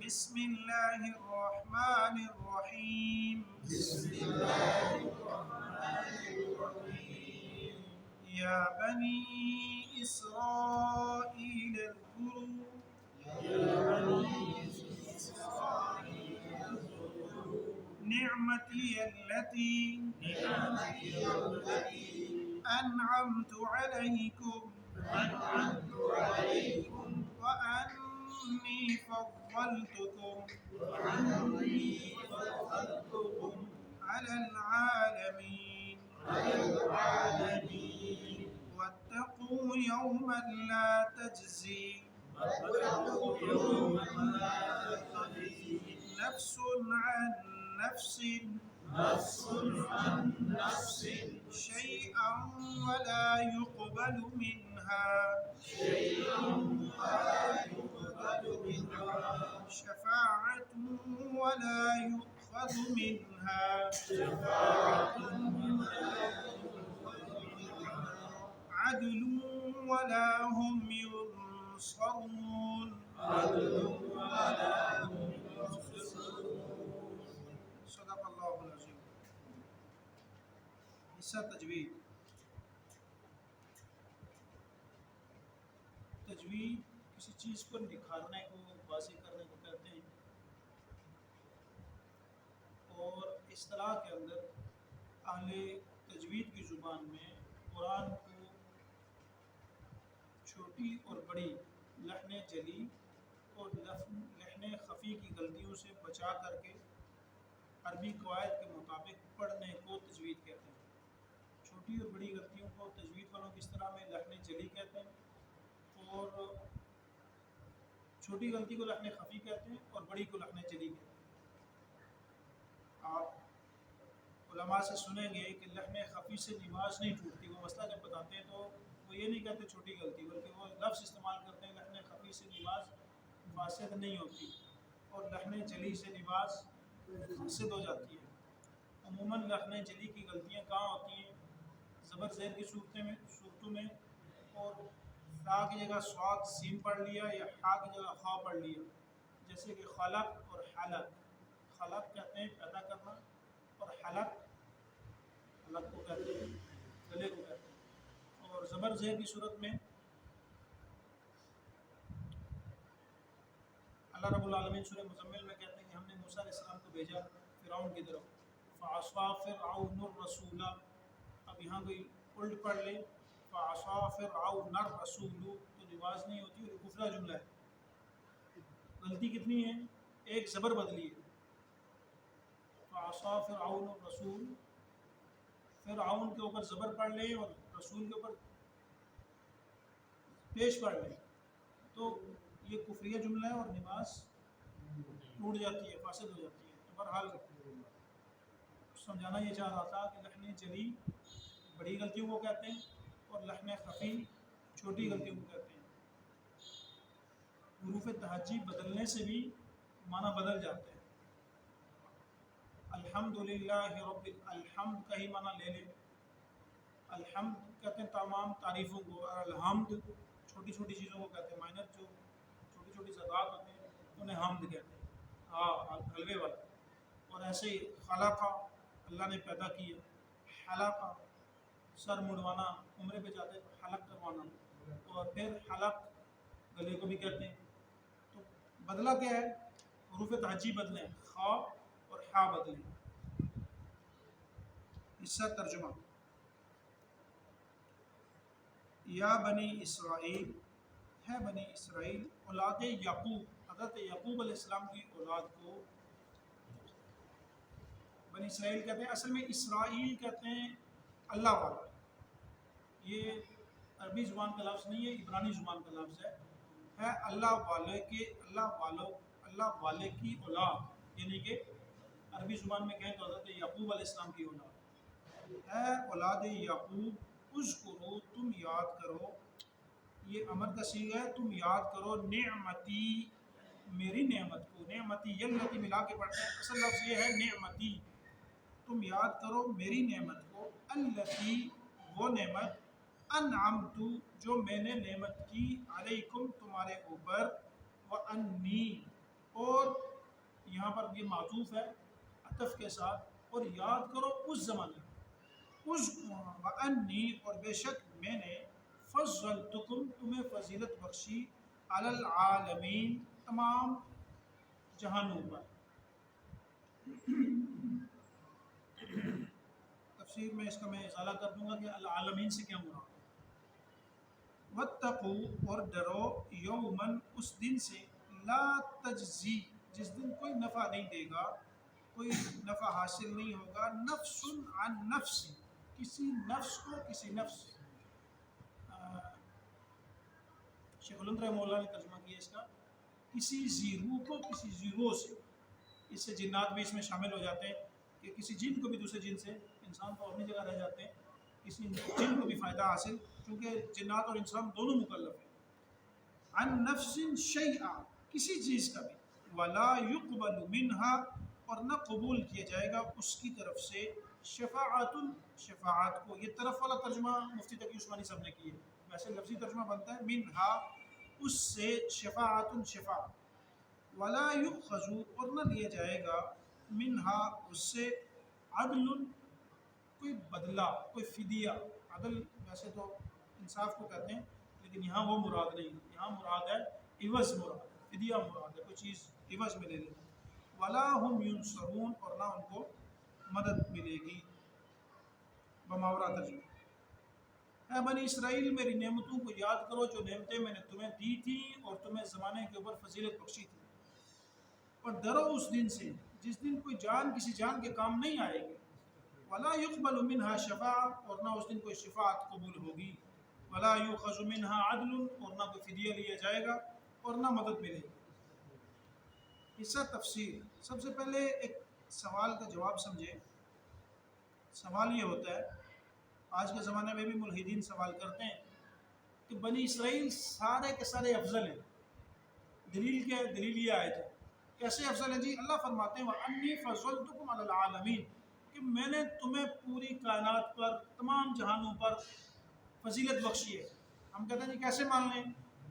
بسم الله الرحمن الرحيم يا بني إسرائيل اذكروا نعمتي التي أنعمت عليكم وأني فضلتكم على العالمين واتقوا يوما لا تجزي نفس عن نفس شيئا ولا يقبل منها شفاعة ولا يؤخذ منها عدل ولا هم ينصرون صدق اللہ العظیم. حصہ تجوید. تجوید کسی چیز کو نکھارنے کو، واضح کرنے کو کہتے ہیں، اور اصطلاح کے اندر اہل تجوید کی زبان میں قرآن کو چھوٹی اور بڑی، لحن جلی اور لحن خفی کی غلطیوں سے بچا کر کے عربی قواعد کے مطابق پڑھنے کو تجوید کہتے ہیں. چھوٹی اور بڑی غلطیوں کو تجوید والوں کی اصطلاح میں لحن جلی کہتے ہیں، اور چھوٹی غلطی کو لحن خفی کہتے ہیں، اور بڑی کو لحن جلی کہتے ہیں. آپ علماء سے سنیں گے کہ لحن خفی سے نماز نہیں ٹوٹتی. وہ مسئلہ جب بتاتے ہیں تو وہ یہ نہیں کہتے چھوٹی غلطی، بلکہ وہ لفظ استعمال کرتے ہیں لحن خفی سے نماز فاسد نہیں ہوتی، اور لحن جلی سے نماز فاسد ہو جاتی ہے. عموماً لحن جلی کی غلطیاں کہاں ہوتی ہیں؟ زبر زیر کی صورتوں میں، اور فا کی جگہ صاد سین پڑھ لیا یا حا کی جگہ خا پڑھ لیا، جیسے کہ خلق اور حلق. خلق کہتے ہیں پیدا کرنا، اور حلق کو کہتے ہیں گلے کو کہتے ہیں. اور زبر زیر کی صورت میں اللہ رب العالمین سورہ مزمل میں کہتے ہیں کہ ہم نے موسیٰ علیہ السلام کو بھیجا فرعون کی طرف. فعصا فرعون الرسول. اب یہاں کوئی الٹ پڑھ لے فعصا فرعون الرسول تو نماز نہیں ہوتی، اور دوسرا جملہ ہے. غلطی کتنی ہے؟ ایک زبر بدلی ہے. فعصا فرعون الرسول، فرعون کے اوپر زبر پڑھ لیں اور رسول کے اوپر پیش پڑھ لیں تو یہ کفریہ جملہ ہے، اور نماز ٹوٹ جاتی ہے، فاسد ہو جاتی ہے. تو بہرحال سمجھانا یہ چاہ رہا تھا کہ لحن جلی بڑی غلطیوں کو کہتے ہیں، اور لحن خفی چھوٹی غلطیوں کو کہتے ہیں. حروف تہجی بدلنے سے بھی معنی بدل جاتے ہیں. الحمدللہ رب الحمد کا ہی معنی لے لیں. الحمد کہتے ہیں تمام تعریفوں کو، اور الحمد چھوٹی چھوٹی چیزوں کو کہتے ہیں. مائنر جو چھوٹی چھوٹی زدات ہوتے ہیں انہیں حمد کہتے ہیں، حلوے والا. اور ایسے ہی خلقہ اللہ نے پیدا کیا، حلقہ سر مڑوانا، عمرے پہ جاتے تو حلق کروانا، اور پھر حلق گلے کو بھی کہتے ہیں. تو بدلہ کیا ہے؟ حروف تہجی بدلیں، خا اور حا بدلیں. حصہ ترجمہ. یا بنی اسرائیل، ہے بنی اسرائیل، اولاد یعقوب، حضرت یعقوب علیہ السلام کی اولاد کو بنی اسرائیل کہتے ہیں. اصل میں اسرائیل کہتے ہیں اللہ والا. یہ عربی زبان کا لفظ نہیں ہے، عبرانی زبان کا لفظ ہے. اللہ والے کی اولاد، یعنی کہ عربی زبان میں کہیں تو حضرت یعقوب علیہ السلام کی اولاد ہے. اولاد یعقوب، اذکرو تم یاد کرو، یہ امر کا صیغہ ہے، تم یاد کرو نعمتی میری نعمت کو. نعمتی یلتی ملا کے پڑھتے ہیں، اصل لفظ یہ ہے نعمتی. تم یاد کرو میری نعمت کو، التی وہ نعمت، انعمت جو میں نے نعمت کی، علیکم تمہارے اوپر، وانی اور یہاں پر یہ معطوف ہے عطف کے ساتھ، اور یاد کرو اس زمانے میں، اس وَأَنِّي اور بے شک میں نے فضلتکم تمہیں فضیلت بخشی علی العالمین تمام جہانوں پر۔ تفسیر میں اس کا میں ازالہ کر دوں گا کہ العالمین سے کیا مراد ہے۔ وَاتَّقُوا اور ڈرو یومن اس دن سے لا تجزی جس دن کوئی نفع نہیں دے گا، کوئی نفع حاصل نہیں ہوگا، نفس عن نفس کسی نفس کو کسی نفس سے۔ شیخ الہند رحمہ اللہ نے ترجمہ کیا اس کا، کسی زیرو کو کسی زیرو سے، اس سے جنات بھی اس میں شامل ہو جاتے ہیں کہ کسی جن کو بھی دوسرے جن سے، انسان تو اپنی جگہ رہ جاتے ہیں، کسی جن کو بھی فائدہ حاصل، چونکہ جنات اور انسان دونوں مکلف ہیں۔ عن نفس شیئا کسی چیز کا بھی، ولا يقبل منها اور نہ قبول کیا جائے گا اس کی طرف سے، شفاعت شفاعت کو، یہ طرف والا ترجمہ مفتی تقی عثمانی صاحب نے کی ہے، ویسے لفظی ترجمہ بنتا ہے منہا اس سے، شفاعت شفاعت، ولا یؤخذ اور نہ لیا جائے گا منہا اس سے، عدل کوئی بدلہ، کوئی فدیہ، عدل ویسے تو انصاف کو کہتے ہیں لیکن یہاں وہ مراد نہیں، یہاں مراد ہے عوض، مراد ہے فدیہ، مراد ہے کوئی چیز عوض میں لے لینا۔ ولا هم ینصرون اور نہ ان کو مدد ملے گی۔ بماورا ترجمہ، اے بنی اسرائیل میری نعمتوں کو یاد کرو جو نعمتیں میں نے تمہیں دی تھیں اور تمہیں زمانے کے اوپر فضیلت بخشی تھی، اور ڈرو اس دن سے جس دن کوئی جان کسی جان کے کام نہیں آئے گی، ولا يقبل منها شفاعت اور نہ اس دن کوئی شفاعت قبول ہوگی، ولا يؤخذ منها عدل اور نہ کوئی فدیہ لیا جائے گا اور نہ مدد ملے گی۔ حصہ تفسیر، سب سے پہلے ایک سوال کا جواب سمجھے۔ سوال یہ ہوتا ہے، آج کے زمانے میں بھی ملحدین سوال کرتے ہیں کہ بنی اسرائیل سارے کے سارے افضل ہیں، دلیل یہ آیت ہے، کیسے افضل ہیں جی؟ اللہ فرماتے ہیں وَأَنِّي فَضَّلْتُكُمْ عَلَى الْعَالَمِينَ کہ میں نے تمہیں پوری کائنات پر، تمام جہانوں پر فضیلت بخشی ہے۔ ہم کہتے ہیں جی کیسے مان لیں؟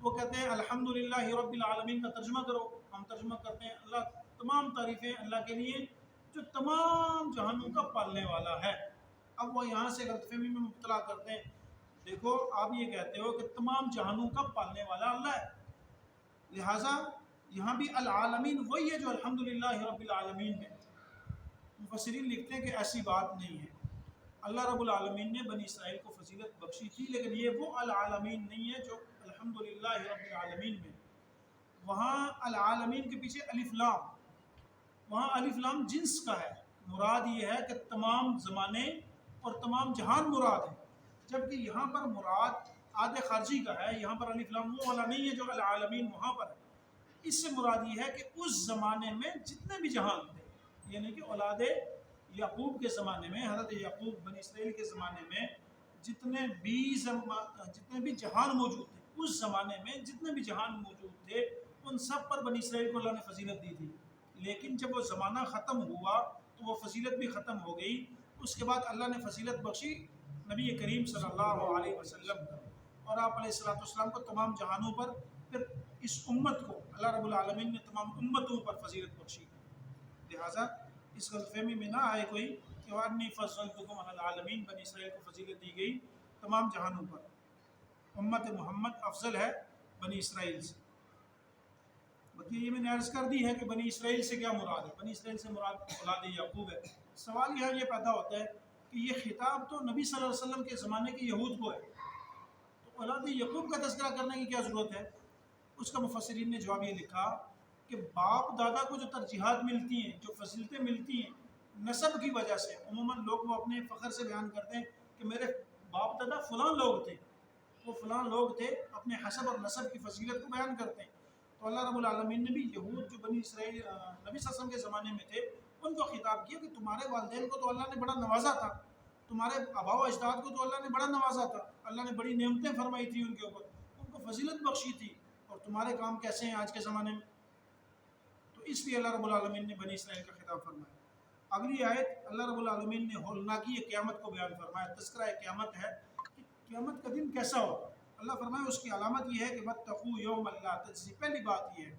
وہ کہتے ہیں الحمدللہ رب العالمین کا ترجمہ کرو، ہم ترجمہ کرتے ہیں اللہ، تمام تعریفیں اللہ کے لیے جو تمام جہانوں کا پالنے والا ہے۔ اب وہ یہاں سے غلط فہمی میں مبتلا کرتے ہیں، دیکھو آپ یہ کہتے ہو کہ تمام جہانوں کا پالنے والا اللہ ہے، لہٰذا یہاں بھی العالمین وہی ہے جو الحمدللہ رب العالمین ہے۔ مفسرین لکھتے ہیں کہ ایسی بات نہیں ہے، اللہ رب العالمین نے بنی اسرائیل کو فضیلت بخشی تھی، لیکن یہ وہ العالمین نہیں ہے جو الحمدللہ رب العالمین میں، وہاں العالمین کے پیچھے الف لام، وہاں الف لام جنس کا ہے، مراد یہ ہے کہ تمام زمانے اور تمام جہان مراد ہے، جبکہ یہاں پر مراد عاد خارجی کا ہے، یہاں پر الف لام وہ والا نہیں ہے جو العالمین وہاں پر ہے۔ اس سے مراد یہ ہے کہ اس زمانے میں جتنے بھی جہان تھے، یعنی کہ اولاد یعقوب کے زمانے میں، حضرت یعقوب بنی اسرائیل کے زمانے میں جتنے بھی جہان موجود تھے، اس زمانے میں جتنے بھی جہان موجود تھے ان سب پر بنی اسرائیل کو اللہ نے فضیلت دی تھی، لیکن جب وہ زمانہ ختم ہوا تو وہ فضیلت بھی ختم ہو گئی۔ اس کے بعد اللہ نے فضیلت بخشی نبی کریم صلی اللہ علیہ وسلم کو، اور آپ علیہ الصلوۃ والسلام کو تمام جہانوں پر، پھر اس امت کو اللہ رب العالمین نے تمام امتوں پر فضیلت بخشی، لہٰذا اس غلط فہمی میں نہ آئے کوئی کہ وَأَنِّي فَضَّلْتُكُمْ عَلَى الْعَالَمِينَ بنی اسرائیل کو فضیلت دی گئی تمام جہانوں پر، امت محمد افضل ہے بنی اسرائیل سے۔ باقی یہ میں نے عرض کر دی ہے کہ بنی اسرائیل سے کیا مراد ہے، بنی اسرائیل سے مراد اولاد یعقوب ہے۔ سوال یہاں یہ پیدا ہوتا ہے کہ یہ خطاب تو نبی صلی اللہ علیہ وسلم کے زمانے کے یہود کو ہے، تو اولاد یعقوب کا تذکرہ کرنے کی کیا ضرورت ہے؟ اس کا مفسرین نے جواب یہ لکھا کہ باپ دادا کو جو ترجیحات ملتی ہیں، جو فضیلتیں ملتی ہیں نسب کی وجہ سے، عموماً لوگ وہ اپنے فخر سے بیان کرتے ہیں کہ میرے باپ دادا فلاں لوگ تھے، وہ فلاں لوگ تھے، اپنے حسب اور نسب کی فضیلت کو بیان کرتے ہیں۔ تو اللہ رب العالمین نے بھی یہود جو بنی اسرائیل نبی صلی اللہ علیہ وسلم کے زمانے میں تھے ان کو خطاب کیا کہ تمہارے والدین کو تو اللہ نے بڑا نوازا تھا، تمہارے آباء و اجداد کو تو اللہ نے بڑا نوازا تھا، اللہ نے بڑی نعمتیں فرمائی تھی ان کے اوپر، ان کو فضیلت بخشی تھی، اور تمہارے کام کیسے ہیں آج کے زمانے میں؟ تو اس لیے اللہ رب العالمین نے بنی اسرائیل کا خطاب فرمایا۔ اگلی آیت اللہ رب العالمین نے ہولناکی قیامت کو بیان فرمایا، تذکرہ قیامت ہے کہ قیامت کا دن کیسا ہوگا۔ اللہ فرمایا اس کی علامت یہ ہے کہ وَاتَّقُوا يَوْمًا لَا تَجْزِي، پہلی بات یہ ہے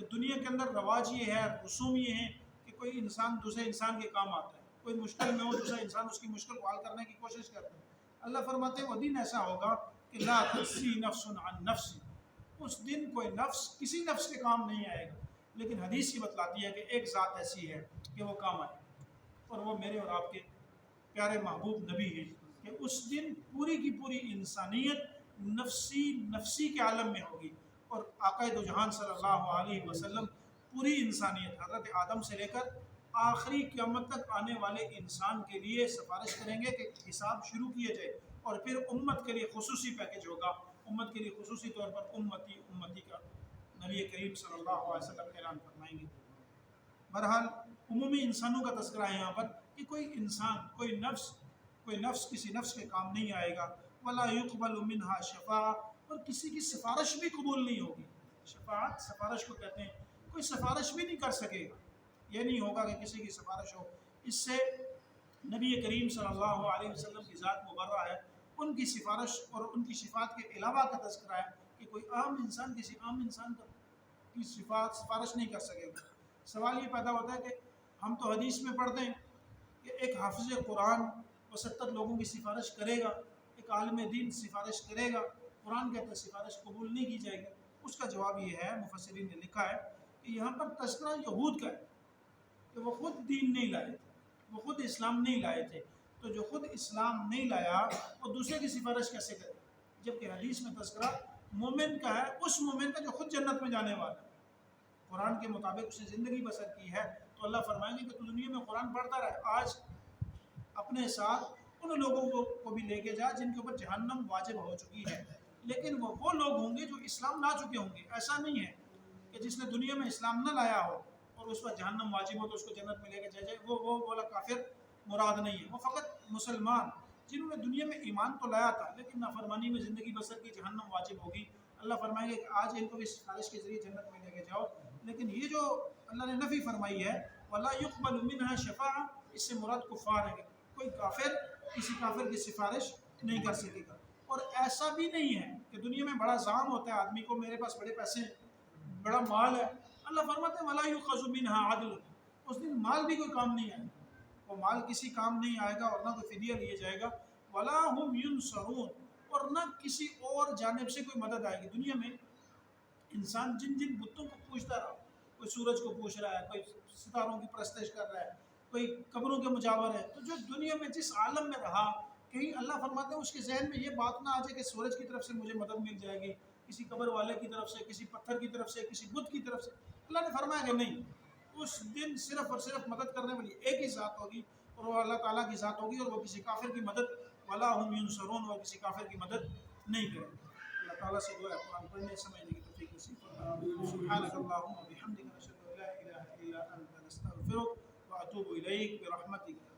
کہ دنیا کے اندر رواج یہ ہے، رسوم یہ ہیں کہ کوئی انسان دوسرے انسان کے کام آتا ہے، کوئی مشکل میں ہو دوسرا انسان اس کی مشکل کو حل کرنے کی کوشش کرتا ہے۔ اللہ فرماتے ہیں وہ دن ایسا ہوگا کہ لا تجزی نفس عن نفس، اس دن کوئی نفس کسی نفس کے کام نہیں آئے گا، لیکن حدیث یہ بتلاتی ہے کہ ایک ذات ایسی ہے کہ وہ کام آئے گا، اور وہ میرے اور آپ کے پیارے محبوب نبی ہیں، کہ اس دن پوری کی پوری انسانیت نفسی کے عالم میں ہوگی، اور آقا دو جہان صلی اللہ علیہ وسلم پوری انسانیت حضرت آدم سے لے کر آخری قیامت تک آنے والے انسان کے لیے سفارش کریں گے کہ حساب شروع کیا جائے، اور پھر امت کے لیے خصوصی پیکج ہوگا، امت کے لیے خصوصی طور پر امتی امتی کا نبی کریم صلی اللہ علیہ وسلم اعلان فرمائیں گے۔ بہرحال عمومی انسانوں کا تذکرہ ہے یہاں پر کہ کوئی انسان کوئی نفس کسی نفس کے کام نہیں آئے گا، ولا يقبل منها شفاعہ، اور کسی کی سفارش بھی قبول نہیں ہوگی۔ شفاعت سفارش کو کہتے ہیں، کوئی سفارش بھی نہیں کر سکے گا، یہ نہیں ہوگا کہ کسی کی سفارش ہو۔ اس سے نبی کریم صلی اللہ علیہ وسلم کی ذات مبرہ ہے، ان کی سفارش اور ان کی صفات کے علاوہ کا تذکرہ ہے کہ کوئی عام انسان کسی عام انسان کی سفارش نہیں کر سکے گا۔ سوال یہ پیدا ہوتا ہے کہ ہم تو حدیث میں پڑھتے ہیں کہ ایک حافظ قرآن وہ 70 لوگوں کی سفارش کرے گا، ایک عالم دین سفارش کرے گا، قرآن کہتا ہے سفارش قبول نہیں کی جائے گی۔ اس کا جواب یہ ہے، مفسرین نے لکھا ہے کہ یہاں پر تذکرہ یہود کا ہے کہ وہ خود دین نہیں لائے تھے، وہ خود اسلام نہیں لائے تھے، تو جو خود اسلام نہیں لایا وہ دوسرے کی سفارش کیسے کرے؟ جبکہ حدیث میں تذکرہ مومن کا ہے، اس مومن کا جو خود جنت میں جانے والا ہے، قرآن کے مطابق اس نے زندگی بسر کی ہے، تو اللہ فرمائیں گے کہ تو دنیا میں قرآن پڑھتا رہے، آج اپنے ساتھ ان لوگوں کو بھی لے کے جا جن کے اوپر جہنم واجب ہو چکی ہے، لیکن وہ لوگ ہوں گے جو اسلام لا چکے ہوں گے۔ ایسا نہیں ہے کہ جس نے دنیا میں اسلام نہ لایا ہو اور اس پر جہنم واجب ہو تو اس کو جنت میں لے کے جائے، وہ والا کافر مراد نہیں ہے، وہ فقط مسلمان جنہوں نے دنیا میں ایمان تو لایا تھا لیکن نافرمانی میں زندگی بسر کی، جہنم واجب ہوگی۔ اللہ فرمائیں گے کہ آج ان کو بھی سفارش کے ذریعے جنت میں لے کے جاؤ، لیکن یہ جو اللہ نے نفی فرمائی ہے وَلَا يُقْبَلُ مِنْهَا شَفَاعَةٌ، اس سے مراد کفار ہے، کوئی کافر کسی کافر کی سفارش نہیں کر سکے گا۔ اور ایسا بھی نہیں ہے کہ دنیا میں بڑا زام ہوتا ہے آدمی کو، میرے پاس بڑے پیسے ہیں، بڑا مال ہے، اللہ فرماتے ہیں وَلَا يُؤْخَذُ مِنْهَا عَدْلٌ، اس دن مال بھی کوئی کام نہیں آئے گا، وہ مال کسی کام نہیں آئے گا اور نہ کوئی فدیہ لیے جائے گا، وَلَا هُمْ يُنصَرُونَ، اور نہ کسی اور جانب سے کوئی مدد آئے گی۔ دنیا میں انسان جن بتوں کو پوجتا رہا، کوئی سورج کو پوچھ رہا ہے، کوئی ستاروں کی پرستش کر رہا ہے، کوئی قبروں کے مجاور ہے، تو جو دنیا میں جس عالم میں رہا، کہیں اللہ فرماتے ہیں اس کے ذہن میں یہ بات نہ آ جائے کہ سورج کی طرف سے مجھے مدد مل جائے گی، کسی قبر والے کی طرف سے، کسی پتھر کی طرف سے، کسی بت کی طرف سے۔ اللہ نے فرمایا کہ نہیں، اس دن صرف اور صرف مدد کرنے والی ایک ہی ذات ہوگی، اور وہ اللہ تعالیٰ کی ذات ہوگی، اور وہ کسی کافر کی مدد وَلَا هُمْ يُنصَرُونَ، وہ کسی کافر کی مدد نہیں کرے گا۔ اللہ تعالیٰ سے دعا ہے قرآن پڑھنے سمجھنے کی توفیق نصیب فرمائے۔ سبحانک اللہم و بحمدک، نشہد ان لا الہ الا انت، نستغفرک واتوب الیک برحمتک۔